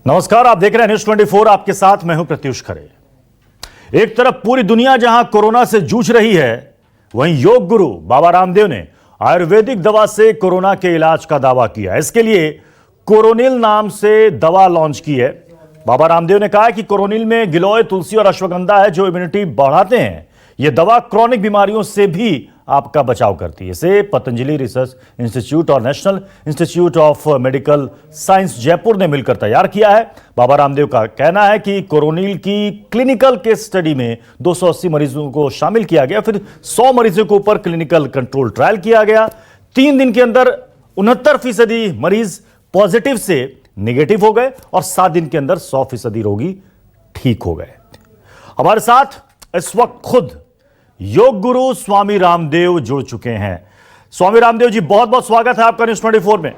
नमस्कार, आप देख रहे हैं न्यूज 24। आपके साथ मैं हूं प्रत्युष खरे। एक तरफ पूरी दुनिया जहां कोरोना से जूझ रही है, वहीं योग गुरु बाबा रामदेव ने आयुर्वेदिक दवा से कोरोना के इलाज का दावा किया। इसके लिए कोरोनिल नाम से दवा लॉन्च की है। बाबा रामदेव ने कहा कि कोरोनिल में गिलोय, तुलसी और अश्वगंधा है जो इम्यूनिटी बढ़ाते हैं। यह दवा क्रॉनिक बीमारियों से भी आपका बचाव करती है। इसे पतंजलि रिसर्च इंस्टीट्यूट और national institute of medical science Jaipur ने मिलकर तैयार किया है। बाबा रामदेव का कहना है कि कोरोनिल की क्लिनिकल केस स्टडी में 280 मरीजों को शामिल किया गया, फिर 100 मरीजों के ऊपर क्लिनिकल कंट्रोल ट्रायल किया गया। 3 दिन के अंदर 69% मरीज पॉजिटिव से निगेटिव हो गए और 7 दिन के अंदर 100% रोगी ठीक हो गए। हमारे साथ इस वक्त खुद योग गुरु स्वामी रामदेव जुड़ चुके हैं। स्वामी रामदेव जी, बहुत बहुत स्वागत है आपका न्यूज 24 में।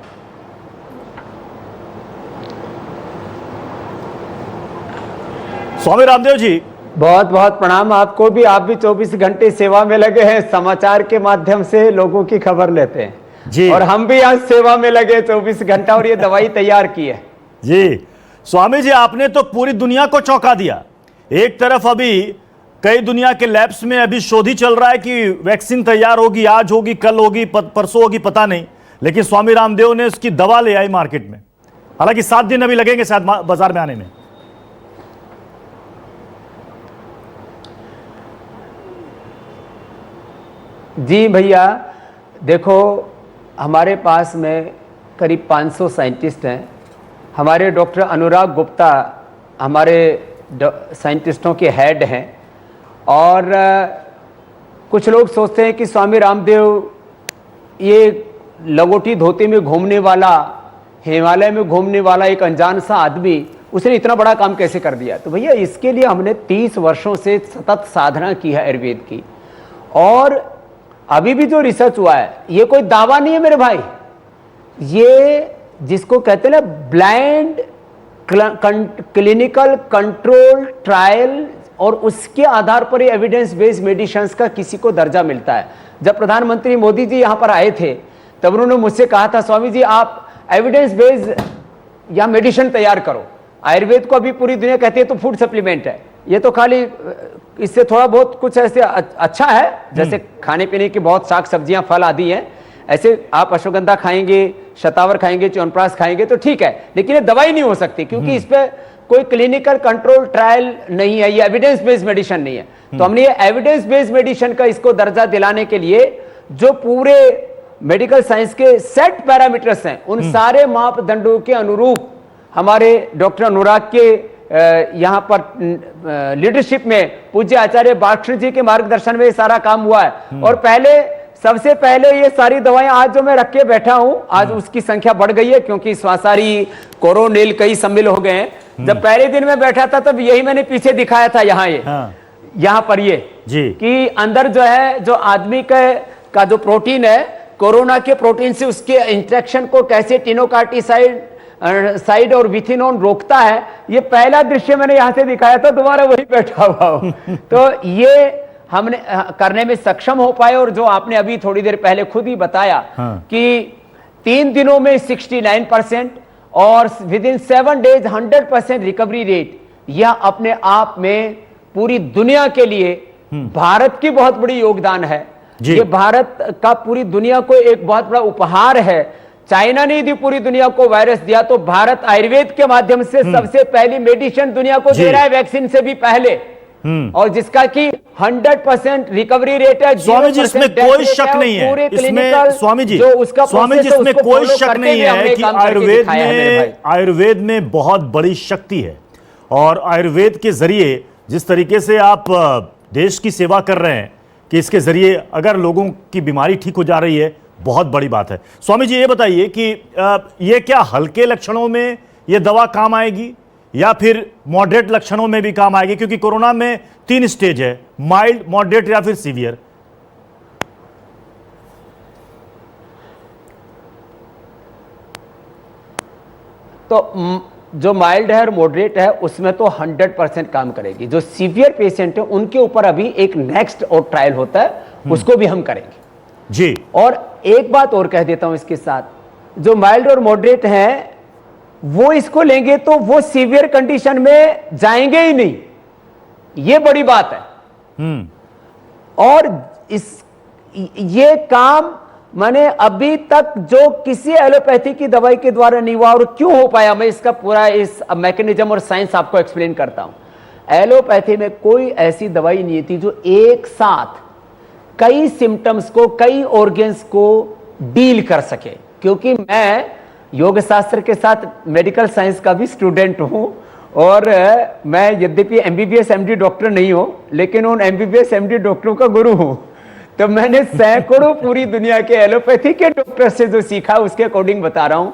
स्वामी रामदेव जी, बहुत बहुत प्रणाम आपको भी। आप भी 24 घंटे सेवा में लगे हैं, समाचार के माध्यम से लोगों की खबर लेते हैं जी। और हम भी आज सेवा में लगे 24 घंटा और ये दवाई तैयार की है जी। स्वामी जी, आपने तो पूरी दुनिया को चौंका दिया। एक तरफ अभी कई दुनिया के लैब्स में अभी शोध ही चल रहा है कि वैक्सीन तैयार होगी, आज होगी, कल होगी, परसों होगी, पता नहीं, लेकिन स्वामी रामदेव ने उसकी दवा ले आई मार्केट में। हालांकि 7 दिन अभी लगेंगे शायद बाजार में आने में। जी भैया, देखो हमारे पास में करीब 500 साइंटिस्ट हैं। हमारे डॉक्टर अनुराग गुप्ता हमारे साइंटिस्टों के हेड हैं और कुछ लोग सोचते हैं कि स्वामी रामदेव ये लंगोटी धोती में घूमने वाला, हिमालय में घूमने वाला एक अनजान सा आदमी, उसने इतना बड़ा काम कैसे कर दिया। तो भैया इसके लिए हमने 30 वर्षों से सतत साधना की है आयुर्वेद की। और अभी भी जो रिसर्च हुआ है ये कोई दावा नहीं है मेरे भाई, ये जिसको कहते हैं ना ब्लाइंड क्लिनिकल कंट्रोल ट्रायल, और उसके आधार पर ये एविडेंस बेस्ड मेडिसिन का किसी को दर्जा मिलता है। जब प्रधानमंत्री मोदी जी यहाँ पर आए थे तब उन्होंने मुझसे कहा था, स्वामी जी आप एविडेंस बेस्ड या मेडिसिन तैयार करो। आयुर्वेद को अभी पूरी दुनिया कहती है तो फूड सप्लीमेंट है, ये तो खाली इससे थोड़ा बहुत कुछ ऐसे अच्छा है, जैसे खाने पीने की बहुत साग सब्जियां, फल आदि हैं, ऐसे आप अश्वगंधा खाएंगे, शतावर खाएंगे, च्यवनप्राश खाएंगे तो ठीक है, लेकिन ये दवाई नहीं हो सकती क्योंकि इस पे कोई क्लिनिकल कंट्रोल ट्रायल नहीं है, ये एविडेंस बेस्ड मेडिसिन नहीं है। तो हमने ये एविडेंस बेस्ड मेडिसिन का इसको दर्जा दिलाने के लिए जो पूरे मेडिकल साइंस के सेट पैरामीटर्स हैं, उन सारे मापदंडों के अनुरूप हमारे डॉक्टर अनुराग के यहाँ पर लीडरशिप में पूज्य आचार्य बालकृष्ण जी के मार्गदर्शन में ये सारा काम हुआ है। और सबसे पहले ये सारी दवाएं आज जो मैं रख के बैठा हूं, आज उसकी संख्या बढ़ गई है क्योंकि स्वासारी, कोरोनिल कई सम्मिल हो गए हैं। जब पहले दिन में बैठा था तब यही मैंने पीछे दिखाया था, यहाँ पर ये जी, कि अंदर जो है जो आदमी का जो प्रोटीन है, कोरोना के प्रोटीन से उसके इंटरेक्शन को कैसे टिनोकार्टिसाइड और विथिनोन रोकता है, ये पहला दृश्य मैंने यहां से दिखाया था, दोबारा वही बैठा हुआ हूं। तो ये हमने करने में सक्षम हो पाए। और जो आपने अभी थोड़ी देर पहले खुद ही बताया कि 3 दिनों में 69% और with in 7 days 100% recovery rate, यह अपने आप में पूरी दुनिया के लिए भारत की बहुत बड़ी योगदान है। ये भारत का पूरी दुनिया को एक बहुत बड़ा उपहार है। चाइना ने यदि पूरी दुनिया को वायरस दिया तो भारत आयुर्वेद के माध्यम से सबसे पहली मेडिसिन दुनिया को दे रहा है, वैक्सीन से भी पहले, और जिसका कि 100% रिकवरी रेट है। स्वामी जी इसमें कोई शक नहीं है, इसमें स्वामी जी इसमें कोई शक नहीं है कि आयुर्वेद में बहुत बड़ी शक्ति है। और आयुर्वेद के जरिए जिस तरीके से आप देश की सेवा कर रहे हैं कि इसके जरिए अगर लोगों की बीमारी ठीक हो जा रही है, बहुत बड़ी बात है। स्वामी जी ये बताइए कि ये क्या हल्के लक्षणों में ये दवा काम आएगी या फिर मॉडरेट लक्षणों में भी काम आएगी, क्योंकि कोरोना में 3 स्टेज है, माइल्ड, मॉडरेट या फिर सीवियर। तो जो माइल्ड है और मॉडरेट है उसमें तो 100% काम करेगी। जो सीवियर पेशेंट है उनके ऊपर अभी एक नेक्स्ट और ट्रायल होता है, उसको भी हम करेंगे जी। और एक बात और कह देता हूं इसके साथ, जो माइल्ड और मॉडरेट हैं वो इसको लेंगे तो वो सीवियर कंडीशन में जाएंगे ही नहीं, ये बड़ी बात है। और ये काम माने अभी तक जो किसी एलोपैथी की दवाई के द्वारा नहीं हुआ, और क्यों हो पाया, मैं इसका पूरा इस मैकेनिज्म और साइंस आपको एक्सप्लेन करता हूं। एलोपैथी में कोई ऐसी दवाई नहीं थी जो एक साथ कई सिम्टम्स को, कई ऑर्गन्स को डील कर सके। क्योंकि मैं योग शास्त्र के साथ मेडिकल साइंस का भी स्टूडेंट हूं, और मैं यद्यपि एमबीबीएस एमडी डॉक्टर नहीं हूं, लेकिन उन एमबीबीएस एमडी डॉक्टरों का गुरु हूं। तो मैंने सैकड़ों पूरी दुनिया के एलोपैथी के डॉक्टर से जो सीखा उसके अकॉर्डिंग बता रहा हूं।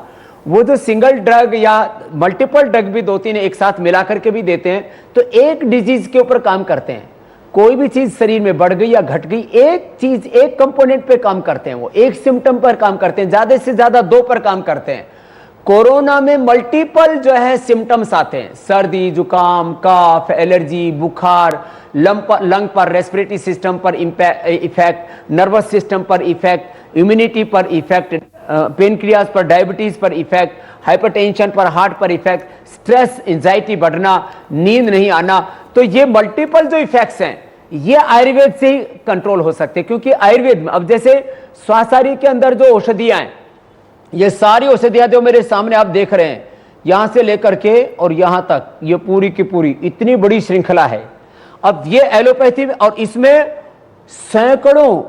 वो जो सिंगल ड्रग या मल्टीपल ड्रग भी 2-3 एक साथ मिला करके भी देते हैं, तो एक डिजीज के ऊपर काम करते हैं। कोई भी चीज शरीर में बढ़ गई या घट गई, एक चीज, एक कंपोनेंट पे काम करते हैं, वो एक सिम्टम पर काम करते हैं, ज्यादा से ज्यादा 2 पर काम करते हैं। कोरोना में मल्टीपल जो है सिम्टम्स आते हैं, सर्दी, जुकाम, काफ, एलर्जी, बुखार, लंग पर, रेस्पिरेटरी सिस्टम पर इफेक्ट, नर्वस सिस्टम पर इफेक्ट, इम्यूनिटी पर इफेक्ट, पेनक्रियाज पर, डायबिटीज पर इफेक्ट, हाइपरटेंशन पर, हार्ट पर इफेक्ट, स्ट्रेस, एंजाइटी बढ़ना, नींद नहीं आना। तो ये मल्टीपल जो इफेक्ट्स हैं, ये आयुर्वेद से ही कंट्रोल हो सकते हैं। क्योंकि आयुर्वेद में अब जैसे स्वासारी के अंदर जो औषधियां हैं, ये सारी औषधियां जो मेरे सामने आप देख रहे हैं, यहां से लेकर के और यहां तक, ये पूरी की पूरी इतनी बड़ी श्रृंखला है। अब ये एलोपैथी में, और इसमें सैकड़ों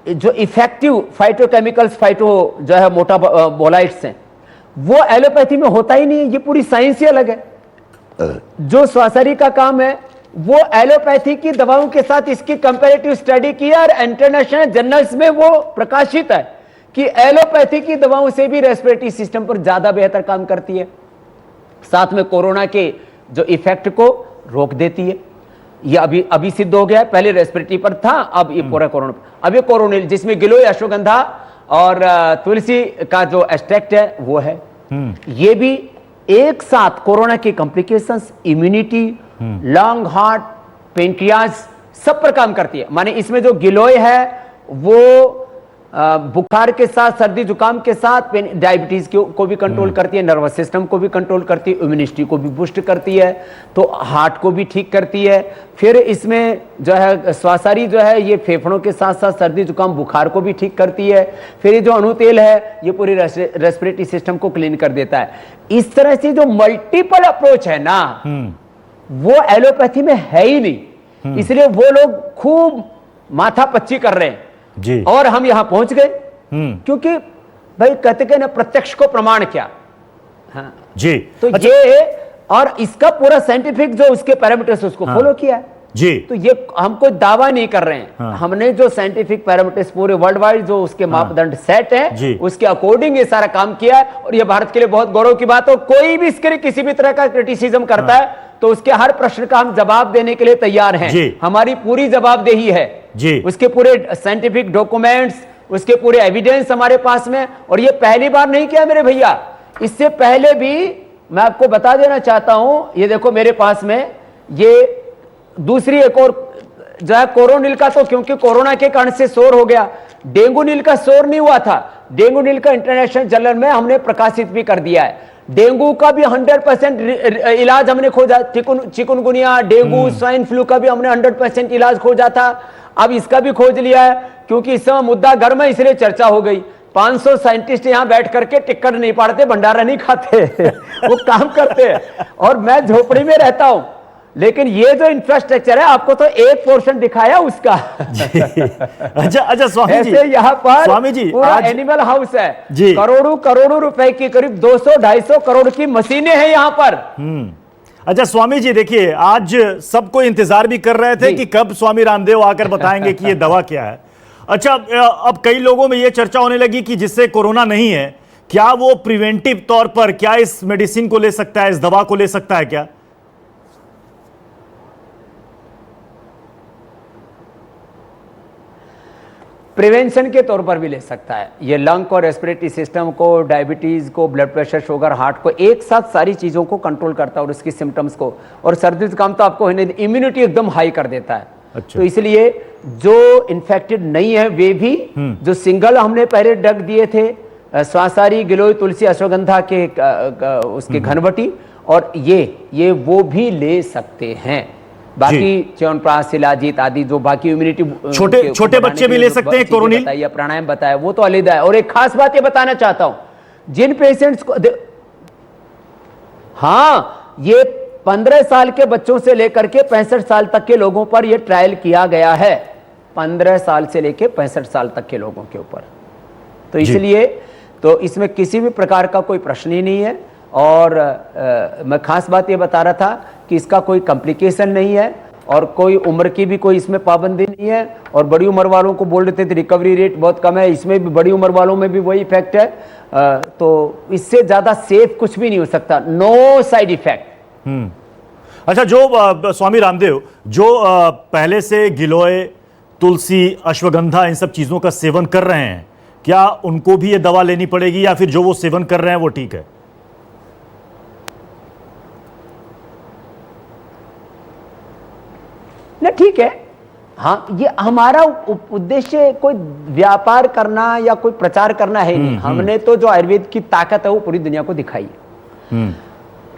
जो इफेक्टिव फाइटोकेमिकल्स, फाइटो जो है मोटा बोलाइट्स हैं, वो एलोपैथी में होता ही नहीं है। ये पूरी साइंस ही अलग है। जो स्वासारी का काम है वो एलोपैथी की दवाओं के साथ इसकी कंपैरेटिव स्टडी की है, और इंटरनेशनल जर्नल्स में वो प्रकाशित है कि एलोपैथी की दवाओं से भी रेस्पिरेटरी सिस्टम पर ज्यादा बेहतर काम करती है, साथ में कोरोना के जो इफेक्ट को रोक देती है। ये अभी सिद्ध हो गया है, पहले रेस्पिरेटरी पर था, अब ये पूरा कोरोना। अब ये कोरोनिल, जिसमें गिलोय, अश्वगंधा और तुलसी का जो एक्सट्रैक्ट है वो है। ये भी एक साथ कोरोना की complications, immunity, lung, heart, pancreas सब पर काम करती है। माने इसमें जो गिलोय है वो बुखार के साथ, सर्दी जुकाम के साथ डायबिटीज को भी कंट्रोल करती है, नर्वस सिस्टम को भी कंट्रोल करती है, इम्यूनिटी को भी बूस्ट करती है, तो हार्ट को भी ठीक करती है। फिर इसमें जो है स्वासारी जो है ये फेफड़ों के साथ साथ सर्दी जुकाम बुखार को भी ठीक करती है। फिर ये जो अणुतेल है ये पूरी रेस्पिरेटरी सिस्टम को क्लीन कर देता है। इस तरह से जो मल्टीपल अप्रोच है ना, वो एलोपैथी में है ही नहीं। इसलिए वो लोग खूब माथा पच्ची कर रहे हैं जी। और हम यहां पहुंच गए क्योंकि भाई कहते हैं ना, प्रत्यक्ष को प्रमाण क्या। हाँ जी। तो अच्छा, ये और इसका पूरा साइंटिफिक जो उसके पैरामीटर्स उसको फॉलो किया है जी। तो ये हम कोई दावा नहीं कर रहे हैं। हमने जो साइंटिफिक पैरामीटर्स पूरे वर्ल्ड वाइड जो उसके मापदंड सेट है उसके अकॉर्डिंग ये सारा काम किया है, और ये भारत के लिए बहुत गौरव की बात है। कोई भी इसके लिए किसी भी तरह का क्रिटिसिज्म करता है तो उसके हर प्रश्न का हम जवाब देने के लिए तैयार हैं। हमारी पूरी जवाबदेही है जी। उसके पूरे साइंटिफिक डॉक्यूमेंट्स, उसके पूरे एविडेंस हमारे पास में। और ये पहली बार नहीं किया मेरे भैया, इससे पहले भी मैं आपको बता देना चाहता हूं। ये देखो मेरे पास में ये दूसरी एक और जो है कोरोनिल का, तो क्योंकि कोरोना के कारण से शोर हो गया, डेंगू नील का शोर नहीं हुआ था। डेंगू नील का इंटरनेशनल जर्नल में हमने प्रकाशित भी कर दिया है। डेंगू का भी 100% इलाज हमने खोजा, चिकुनगुनिया, डेंगू, स्वाइन फ्लू का भी हमने 100% इलाज खोजा था। अब इसका भी खोज लिया है, क्योंकि इस समय मुद्दा गर्म है इसलिए चर्चा हो गई। 500 साइंटिस्ट यहां बैठ करके टिक्कर नहीं पाड़ते, भंडारा नहीं खाते वो काम करते हैं। और मैं झोपड़ी में रहता हूं, लेकिन ये जो इंफ्रास्ट्रक्चर है आपको तो 1% दिखाया उसका। अच्छा स्वामी जी, यहाँ पर स्वामी जी पूरा आज एनिमल हाउस है जी। करोड़ों रुपए की, करीब 200-250 करोड़ की मशीनें हैं यहाँ पर। अच्छा स्वामी जी देखिए, आज सबको इंतजार भी कर रहे थे कि कब स्वामी रामदेव आकर बताएंगे कि ये दवा क्या है। अच्छा अब कई लोगों में ये चर्चा होने लगी कि जिससे कोरोना नहीं है, क्या वो प्रिवेंटिव तौर पर क्या इस मेडिसिन को ले सकता है, इस दवा को ले सकता है क्या? प्रिवेंशन के तौर पर भी ले सकता है। ये लंग और रेस्पिरेटरी सिस्टम को, डायबिटीज को, ब्लड प्रेशर, शुगर, हार्ट को एक साथ सारी चीजों को कंट्रोल करता है, और उसकी सिम्टम्स को, और सर्दी जुकाम तो आपको इम्यूनिटी एकदम हाई कर देता है। अच्छा। तो इसलिए जो इन्फेक्टेड नहीं है वे भी, जो सिंगल हमने पहले ड्रग दिए थे स्वासारी, गिलोय, तुलसी, अश्वगंधा के उसके घनवटी, और ये वो भी ले सकते हैं। बाकी च्यवनप्राश, शिलाजीत आदि जो बाकी इम्यूनिटी छोटे बच्चे भी ले सकते हैं कोरोनिल, बताइए, प्राणायाम बताया, वो तो अलग है। और एक खास बात ये बताना चाहता हूं, जिन पेशेंट्स को हाँ, ये 15 साल के बच्चों से लेकर के 65 साल तक के लोगों पर ये ट्रायल किया गया है, 15 साल से लेकर 65 साल तक के लोगों के ऊपर। तो इसलिए तो इसमें किसी भी प्रकार का कोई प्रश्न ही नहीं है। और मैं खास बात ये बता रहा था कि इसका कोई कॉम्प्लिकेशन नहीं है, और कोई उम्र की भी कोई इसमें पाबंदी नहीं है। और बड़ी उम्र वालों को बोल रहे थे रिकवरी रेट बहुत कम है, इसमें भी बड़ी उम्र वालों में भी वही इफेक्ट है। तो इससे ज्यादा सेफ कुछ भी नहीं हो सकता, नो साइड इफेक्ट। अच्छा, जो स्वामी रामदेव जो पहले से गिलोय, तुलसी, अश्वगंधा इन सब चीजों का सेवन कर रहे हैं, क्या उनको भी ये दवा लेनी पड़ेगी, या फिर जो वो सेवन कर रहे हैं वो ठीक है? ना ठीक है। हाँ, ये हमारा उद्देश्य कोई व्यापार करना या कोई प्रचार करना है नहीं। हमने तो जो आयुर्वेद की ताकत है वो पूरी दुनिया को दिखाई है।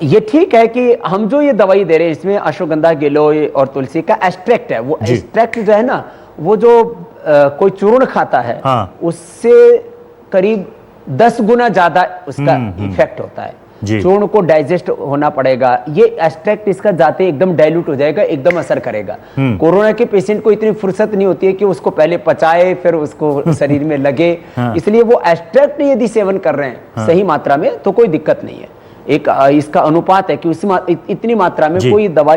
ये ठीक है कि हम जो ये दवाई दे रहे हैं इसमें अश्वगंधा, गिलोय और तुलसी का एक्सट्रैक्ट है। वो एक्सट्रैक्ट जो है ना, वो जो कोई चूर्ण खाता है, हाँ, उससे करीब 10 गुना ज्यादा उसका इफेक्ट होता है। चूर्ण को डाइजेस्ट होना पड़ेगा, ये एक्सट्रैक्ट इसका जाते एकदम डाइल्यूट हो जाएगा, एकदम असर करेगा। कोरोना के पेशेंट को इतनी फुर्सत नहीं होती है कि उसको पहले पचाए फिर उसको शरीर में लगे। हाँ। इसलिए वो एक्सट्रैक्ट यदि सेवन कर रहे हैं, हाँ, सही मात्रा में, तो कोई दिक्कत नहीं है। एक इसका अनुपात है कि इतनी मात्रा में कोई दवा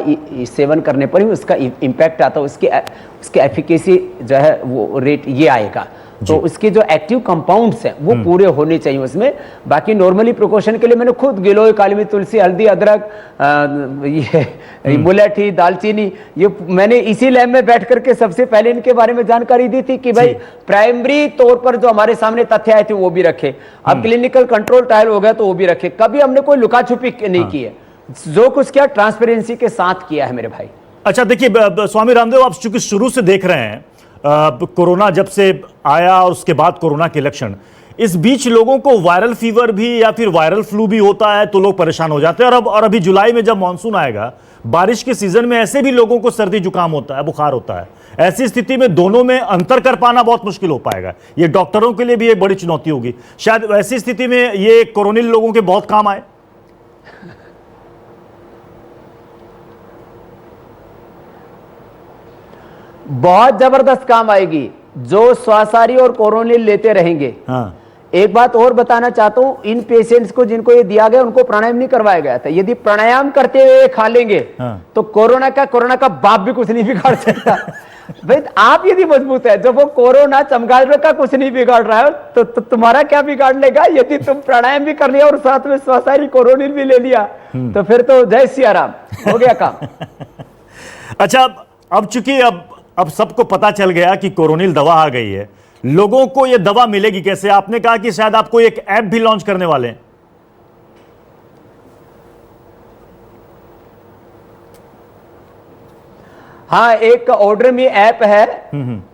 सेवन करने पर ही उसका इम्पैक्ट आता है, उसकी एफिकेसी जो है वो रेट ये आएगा। तो उसके जो एक्टिव कंपाउंड्स हैं वो पूरे होने चाहिए उसमें। बाकी नॉर्मली प्रिकॉशन के लिए मैंने खुद गिलोय, काली मिर्च, तुलसी, हल्दी, अदरक, ये मुलेठी, दालचीनी, ये मैंने इसी लैब में बैठ करके सबसे पहले इनके बारे में जानकारी दी थी कि भाई प्राइमरी तौर पर जो हमारे सामने तथ्य आए थे वो भी रखे, अब क्लिनिकल कंट्रोल ट्रायल हो गया तो वो भी रखे। कभी हमने कोई लुका छुपी नहीं की है, जो कुछ किया ट्रांसपेरेंसी के साथ किया है मेरे भाई। अच्छा देखिए स्वामी रामदेव, आप चूंकि शुरू से देख रहे हैं कोरोना जब से आया और उसके बाद कोरोना के लक्षण, इस बीच लोगों को वायरल फीवर भी या फिर वायरल फ्लू भी होता है तो लोग परेशान हो जाते हैं। और अभी जुलाई में जब मानसून आएगा, बारिश के सीजन में ऐसे भी लोगों को सर्दी जुकाम होता है, बुखार होता है। ऐसी स्थिति में दोनों में अंतर कर पाना बहुत मुश्किल हो पाएगा। ये डॉक्टरों के लिए भी एक बड़ी चुनौती होगी। शायद ऐसी स्थिति में ये कोरोनिल लोगों के बहुत काम आए। बहुत जबरदस्त काम आएगी जो स्वासारी और कोरोनिल लेते रहेंगे। हाँ। एक बात और बताना चाहता हूं, इन पेशेंट्स को जिनको ये दिया गया उनको प्राणायाम नहीं करवाया गया था। यदि प्राणायाम करते हुए खा लेंगे, हाँ, तो कोरोना का बाप भी कुछ नहीं बिगाड़ सकता। भाई आप यदि मजबूत है, जब वो कोरोना चमगादड़ का कुछ नहीं बिगाड़ रहा है तो तुम्हारा क्या बिगाड़ लेगा। यदि तुम प्राणायाम भी कर लिया और साथ में स्वासारी, कोरोनिल भी ले लिया तो फिर तो जय सिया राम, हो गया काम। अच्छा, अब चूंकि अब सबको पता चल गया कि कोरोनिल दवा आ गई है, लोगों को यह दवा मिलेगी कैसे? आपने कहा कि शायद आप कोई एक ऐप भी लॉन्च करने वाले हैं। हाँ, एक ऑर्डर में ऐप है,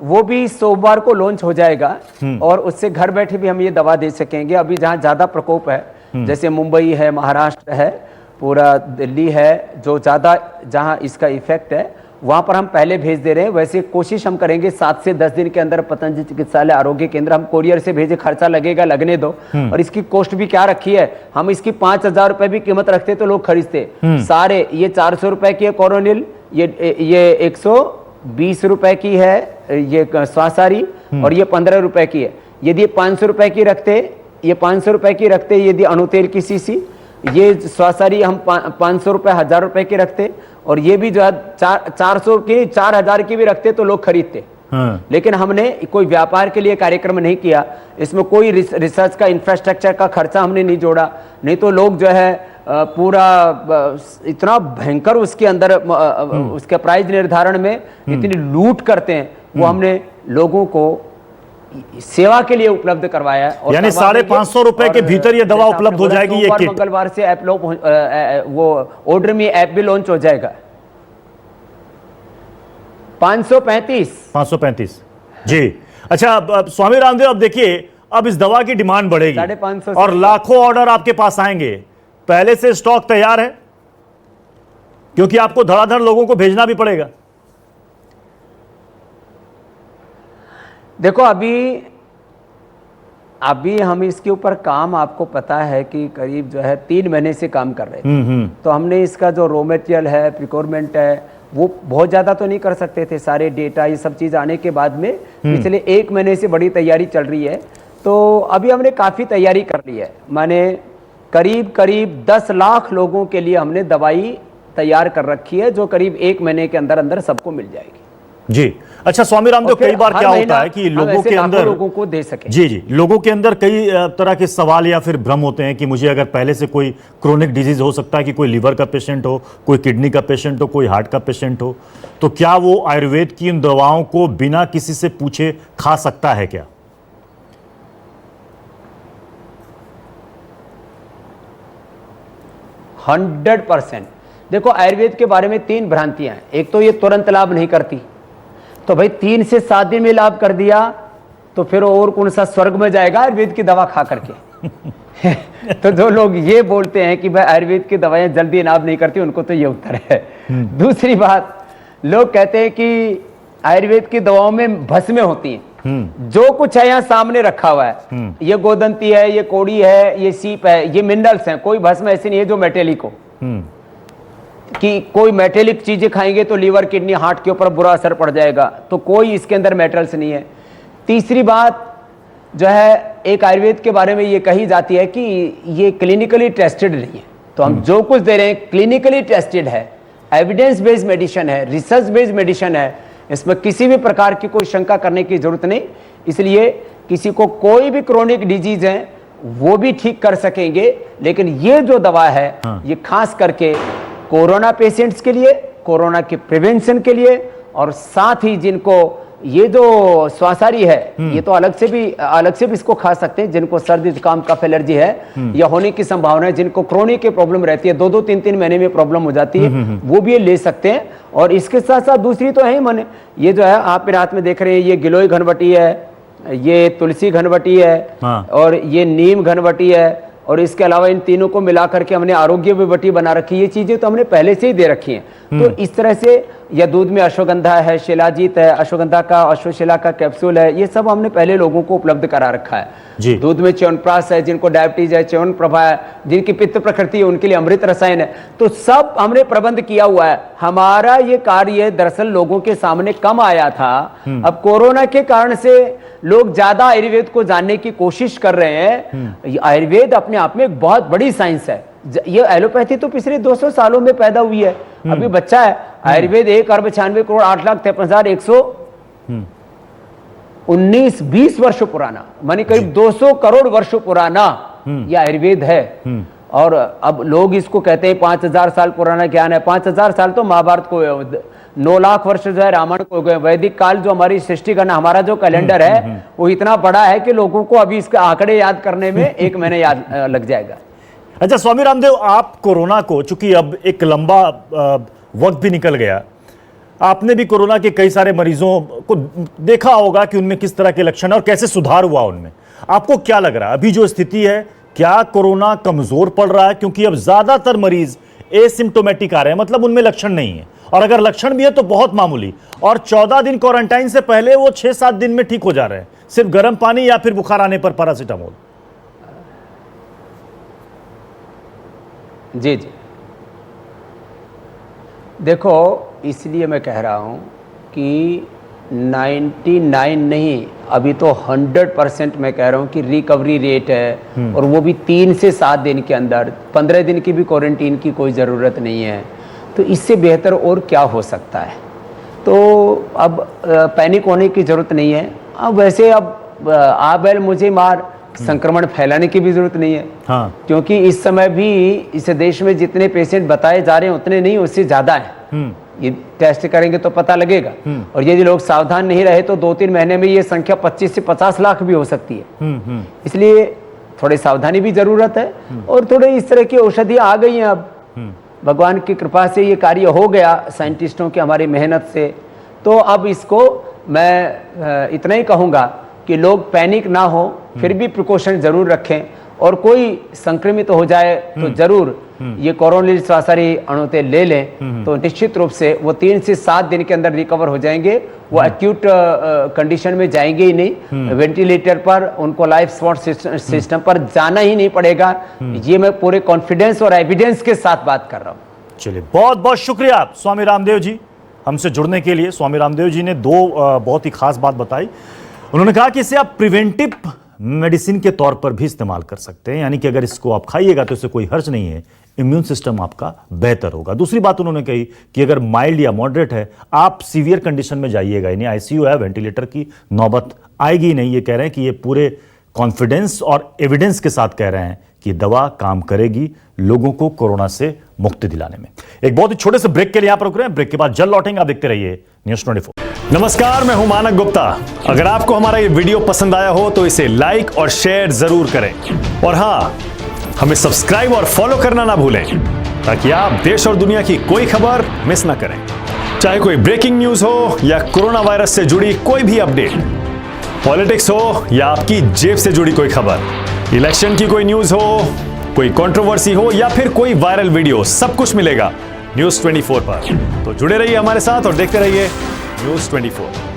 वो भी सोमवार को लॉन्च हो जाएगा और उससे घर बैठे भी हम ये दवा दे सकेंगे। अभी जहां ज्यादा प्रकोप है, जैसे मुंबई है, महाराष्ट्र है, पूरा दिल्ली है, जो ज्यादा जहां इसका इफेक्ट है, वहां पर हम पहले भेज दे रहे हैं। वैसे कोशिश हम करेंगे 7 से 10 दिन के अंदर पतंजलि चिकित्सालय आरोग्य केंद्र हम कोरियर से भेजे, खर्चा लगेगा, लगने दो। और इसकी कॉस्ट भी क्या रखी है, हम इसकी 5,000 रुपए भी कीमत रखते तो लोग खरीदते सारे। ये 400 रुपए की है कोरोनिल, ये 120 रुपए की है ये स्वासारी, और ये 15 रुपए की है। यदि 500 रुपए की रखते, ये 500 रुपए की रखते, यदि अणुतेल की सीसी, ये स्वासारी हम 500 रुपए, 1000 रुपए की रखते, और ये भी जो है 400 की, 4000 की भी रखते तो लोग खरीदते। हाँ। लेकिन हमने कोई व्यापार के लिए कार्यक्रम नहीं किया, इसमें कोई रिसर्च का इंफ्रास्ट्रक्चर का खर्चा हमने नहीं जोड़ा। नहीं तो लोग जो है पूरा इतना भयंकर उसके अंदर उसके प्राइस निर्धारण में इतनी लूट करते हैं, वो हमने लोगों को सेवा के लिए उपलब्ध करवाया है। यानी 550 रुपए के भीतर ये दवा उपलब्ध हो जाएगी। ये किट मंगलवार से ऐप वो ऑर्डर में ऐप भी लॉन्च हो जाएगा। 535 जी। अच्छा स्वामी रामदेव, अब देखिए अब इस दवा की डिमांड बढ़ेगी 550 और लाखों ऑर्डर आपके पास आएंगे। पहले से स्टॉक तैयार है, क्योंकि आपको धड़ाधड़ लोगों को भेजना भी पड़ेगा। देखो अभी हम इसके ऊपर काम, आपको पता है कि करीब जो है 3 महीने से काम कर रहे थे। तो हमने इसका जो रॉ मटेरियल है, प्रिक्योरमेंट है, वो बहुत ज़्यादा तो नहीं कर सकते थे। सारे डेटा ये सब चीज़ आने के बाद में पिछले 1 महीने से बड़ी तैयारी चल रही है। तो अभी हमने काफ़ी तैयारी कर ली है। माने करीब 10 लाख लोगों के लिए हमने दवाई तैयार कर रखी है, जो करीब 1 महीने के अंदर अंदर सबको मिल जाएगी। जी अच्छा, स्वामी रामदेव, कई बार क्या होता है कि लोगों के अंदर, लोगों को दे सके। जी, लोगों के अंदर कई तरह के सवाल या फिर भ्रम होते हैं कि मुझे अगर पहले से कोई क्रोनिक डिजीज हो सकता है, कि कोई लीवर का पेशेंट हो, कोई किडनी का पेशेंट हो, कोई हार्ट का पेशेंट हो, तो क्या वो आयुर्वेद की इन दवाओं को बिना किसी से पूछे खा सकता है क्या? 100%। देखो, आयुर्वेद के बारे में 3 भ्रांतियां हैं। एक तो ये तुरंत लाभ नहीं करती, तो भाई 3 से 7 दिन में लाभ कर दिया तो फिर और कौन सा स्वर्ग में जाएगा आयुर्वेद की दवा खा करके। तो जो लोग ये बोलते हैं कि भाई आयुर्वेद की दवाएं जल्दी लाभ नहीं करती, उनको तो ये उत्तर है। दूसरी बात, लोग कहते हैं कि आयुर्वेद की दवाओं में भस्में होती हैं। जो कुछ है यहाँ सामने रखा हुआ है, ये गोदंती है, ये कोड़ी है, ये सीप है, ये मिनरल्स हैं। कोई भस्म ऐसी नहीं है जो मेटेलिक हो, कि कोई मेटेलिक चीजें खाएंगे तो लीवर, किडनी, हार्ट के ऊपर बुरा असर पड़ जाएगा। तो कोई इसके अंदर मेटल्स नहीं है। तीसरी बात जो है, एक आयुर्वेद के बारे में ये कही जाती है कि ये क्लिनिकली टेस्टेड नहीं है। तो हम जो कुछ दे रहे हैं क्लिनिकली टेस्टेड है, एविडेंस बेस्ड मेडिसिन है, रिसर्च बेस्ड मेडिसिन है। इसमें किसी भी प्रकार की कोई शंका करने की जरूरत नहीं। इसलिए किसी को कोई भी क्रोनिक डिजीज है वो भी ठीक कर सकेंगे। लेकिन ये जो दवा है, ये खास करके कोरोना पेशेंट्स के लिए, कोरोना के प्रिवेंशन के लिए, और साथ ही जिनको ये जो श्वासारी है, ये तो अलग से भी इसको खा सकते हैं। जिनको सर्दी जुकाम कफ एलर्जी है या होने की संभावना है, जिनको क्रोनिक की प्रॉब्लम रहती है, 2-2 3-3 महीने में प्रॉब्लम हो जाती है, वो भी ये ले सकते हैं। और इसके साथ साथ दूसरी तो है ही मन, ये जो है आप मेरे हाथ में देख रहे हैं, ये गिलोय घनवटी है, ये तुलसी घनवटी है, और ये नीम घनवटी है, और इसके अलावा इन तीनों को मिलाकर के हमने आरोग्य विभूति बना रखी है। ये चीजें तो हमने पहले से ही दे रखी हैं। तो इस तरह से, या दूध में अश्वगंधा है, शिलाजीत है, अश्वगंधा का, अश्वशिला का कैप्सूल है, ये सब हमने पहले लोगों को उपलब्ध करा रखा है। दूध में च्यवनप्राश है, जिनको डायबिटीज है, च्यवनप्रभा है, जिनकी पित्त प्रकृति है, उनके लिए अमृत रसायन है। तो सब हमने प्रबंध किया हुआ है। हमारा ये कार्य दरअसल लोगों के सामने कम आया था। अब कोरोना के कारण से लोग ज्यादा आयुर्वेद को जानने की कोशिश कर रहे हैं। आयुर्वेद अपने आप में एक बहुत बड़ी साइंस है। ये एलोपैथी तो पिछले 200 सालों में पैदा हुई है। अभी बच्चा है। आयुर्वेद 1,96,8,61,20 वर्ष पुराना, मानी करीब 200 करोड़ वर्ष पुराना यह आयुर्वेद है। और अब लोग इसको कहते हैं 5,000 साल पुराना ज्ञान है। 5,000 साल तो महाभारत को, 9 लाख वर्ष जो है रामायण को गए। वैदिक काल जो हमारी सृष्टि करना, हमारा जो कैलेंडर है वो इतना बड़ा है कि लोगों को अभी इसके आंकड़े याद करने में 1 महीने याद लग जाएगा। अच्छा स्वामी रामदेव, आप कोरोना को, चूंकि अब एक लंबा वक्त भी निकल गया, आपने भी कोरोना के कई सारे मरीजों को देखा होगा कि उनमें किस तरह के लक्षण और कैसे सुधार हुआ उनमें। आपको क्या लग रहा है अभी जो स्थिति है, क्या कोरोना कमजोर पड़ रहा है? क्योंकि अब ज्यादातर मरीज एसिम्टोमेटिक आ रहे हैं, मतलब उनमें लक्षण नहीं है, और अगर लक्षण भी है तो बहुत मामूली, और 14 दिन क्वारंटाइन से पहले वो 6-7 दिन में ठीक हो जा रहे हैं, सिर्फ गर्म पानी या फिर बुखार आने पर पैरासिटामोल। जी जी, देखो, इसलिए मैं कह रहा हूं कि 99 नहीं, अभी तो 100% मैं कह रहा हूं कि रिकवरी रेट है, और वो भी 3 से 7 दिन के अंदर। 15 दिन की भी क्वारंटीन की कोई ज़रूरत नहीं है। तो इससे बेहतर और क्या हो सकता है? तो अब पैनिक होने की ज़रूरत नहीं है। अब वैसे अब आ बैल मुझे मार, संक्रमण फैलाने की भी जरूरत नहीं है। हाँ। क्योंकि इस समय भी इस देश में जितने पेशेंट बताए जा रहे हैं उतने नहीं, उससे ज्यादा है। ये टेस्ट करेंगे तो पता लगेगा। और यदि लोग सावधान नहीं रहे तो 2-3 महीने में ये संख्या 25 से 50 लाख भी हो सकती है। इसलिए थोड़ी सावधानी भी जरूरत है, और थोड़े इस तरह की औषधियां आ गई हैं अब। भगवान की कृपा से ये कार्य हो गया, साइंटिस्टों की हमारी मेहनत से। तो अब इसको मैं इतना ही कहूंगा कि लोग पैनिक ना हो, फिर भी प्रिकॉशन जरूर रखें, और कोई संक्रमित हो जाए तो जरूर ये कोरोनिल श्वासरी अणुते ले लें, तो निश्चित रूप से वो 3 से 7 दिन के अंदर रिकवर हो जाएंगे। वो एक्यूट कंडीशन में जाएंगे ही नहीं, वेंटिलेटर पर, उनको लाइफ सपोर्ट सिस्टम पर जाना ही नहीं पड़ेगा। ये मैं पूरे कॉन्फिडेंस और एविडेंस के साथ बात कर रहा हूँ। चलिए, बहुत बहुत शुक्रिया स्वामी रामदेव जी हमसे जुड़ने के लिए। स्वामी रामदेव जी ने 2 बहुत ही खास बात बताई। उन्होंने कहा कि इसे आप प्रिवेंटिव मेडिसिन के तौर पर भी इस्तेमाल कर सकते हैं, यानी कि अगर इसको आप खाइएगा तो इससे कोई हर्ज नहीं है, इम्यून सिस्टम आपका बेहतर होगा। दूसरी बात उन्होंने कही कि अगर माइल्ड या मॉडरेट है, आप सीवियर कंडीशन में जाइएगा ही नहीं, आईसीयू है, वेंटिलेटर की नौबत आएगी ही नहीं। ये कह रहे हैं कि ये पूरे कॉन्फिडेंस और एविडेंस के साथ कह रहे हैं कि दवा काम करेगी लोगों को कोरोना से मुक्ति दिलाने में। एक बहुत ही छोटे से ब्रेक के लिए यहां पर रुक रहे हैं, ब्रेक के बाद जल्द लौटेंगे। आप देखते रहिए न्यूज़ 24। नमस्कार, मैं हूं मानक गुप्ता। अगर आपको हमारा ये वीडियो पसंद आया हो तो इसे लाइक और शेयर जरूर करें, और हां, हमें सब्सक्राइब और फॉलो करना ना भूलें, ताकि आप देश और दुनिया की कोई खबर मिस ना करें। चाहे कोई ब्रेकिंग न्यूज हो या कोरोना वायरस से जुड़ी कोई भी अपडेट, पॉलिटिक्स हो या आपकी जेब से जुड़ी कोई खबर, इलेक्शन की कोई न्यूज हो, कोई कंट्रोवर्सी हो या फिर कोई वायरल वीडियो, सब कुछ मिलेगा न्यूज़ 24 पर। तो जुड़े रहिए हमारे साथ और देखते रहिए न्यूज़ 24।